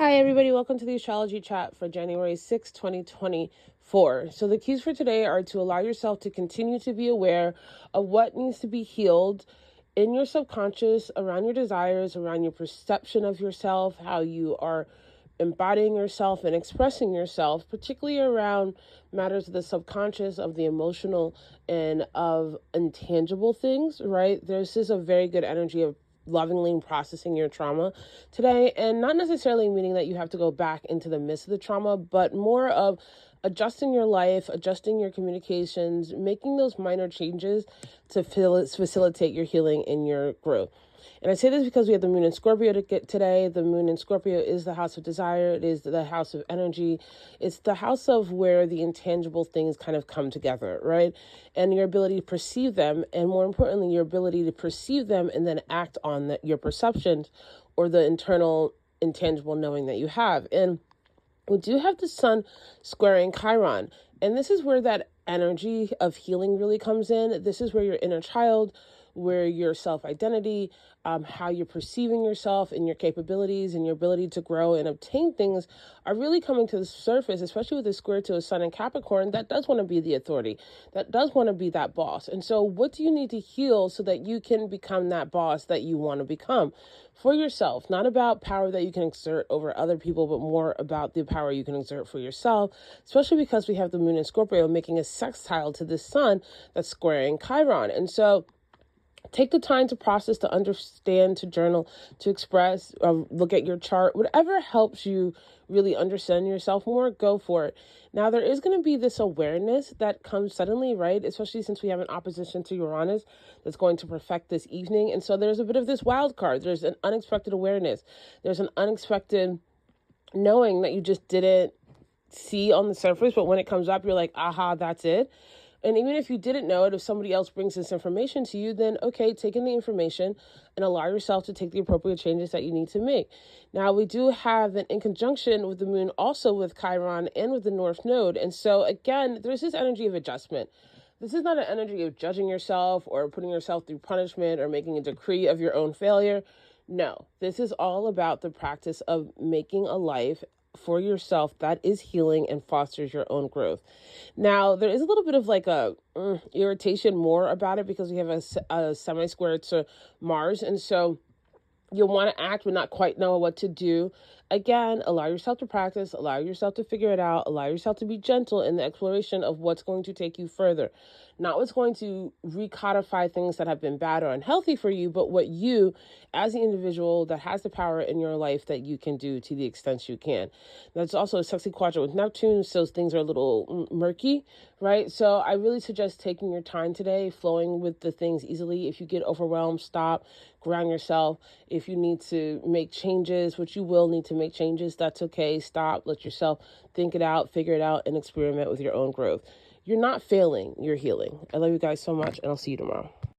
Hi, everybody. Welcome to the Astrology Chat for January 6, 2024. So the keys for today are to allow yourself to continue to be aware of what needs to be healed in your subconscious, around your desires, around your perception of yourself, how you are embodying yourself and expressing yourself, particularly around matters of the subconscious, of the emotional, and of intangible things, right? This is a very good energy of lovingly processing your trauma today, and not necessarily meaning that you have to go back into the midst of the trauma, but more of adjusting your life, adjusting your communications, making those minor changes to facilitate your healing and your growth. And I say this because we have the moon in Scorpio to get today. The moon in Scorpio is the house of desire. It is the house of energy. It's the house of where the intangible things kind of come together, right? And your ability to perceive them, and more importantly, your ability to perceive them and then act on your perceptions or the internal intangible knowing that you have. And we do have the sun squaring Chiron. And this is where that energy of healing really comes in. This is where your inner child, where your self-identity, how you're perceiving yourself and your capabilities and your ability to grow and obtain things are really coming to the surface, especially with the square to a sun in Capricorn that does want to be the authority, that does want to be that boss. And so what do you need to heal so that you can become that boss that you want to become for yourself? Not about power that you can exert over other people, but more about the power you can exert for yourself, especially because we have the moon in Scorpio making a sextile to the sun that's squaring Chiron. And so take the time to process, to understand, to journal, to express, look at your chart, whatever helps you really understand yourself more, go for it. Now, there is going to be this awareness that comes suddenly, right? Especially since we have an opposition to Uranus that's going to perfect this evening. And so there's a bit of this wild card. There's an unexpected awareness. There's an unexpected knowing that you just didn't see on the surface, but when it comes up, you're like, aha, that's it. And even if you didn't know it, if somebody else brings this information to you, then okay, take in the information and allow yourself to take the appropriate changes that you need to make. Now, we do have an in conjunction with the moon, also with Chiron and with the North Node. And so again, there's this energy of adjustment. This is not an energy of judging yourself or putting yourself through punishment or making a decree of your own failure. No, this is all about the practice of making a life for yourself that is healing and fosters your own growth. Now, there is a little bit of like a irritation more about it because we have a semi-square to Mars. And so you'll want to act but not quite know what to do. Again, allow yourself to practice, allow yourself to figure it out, allow yourself to be gentle in the exploration of what's going to take you further. Not what's going to recodify things that have been bad or unhealthy for you, but what you, as the individual that has the power in your life, that you can do to the extent you can. That's also a sexy quadrant with Neptune, so things are a little murky, right? So I really suggest taking your time today, flowing with the things easily. If you get overwhelmed, stop, ground yourself. If you need to make changes, which you will need to make changes, that's okay. Stop, let yourself think it out, figure it out, and experiment with your own growth. You're not failing, you're healing. I love you guys so much, and I'll see you tomorrow.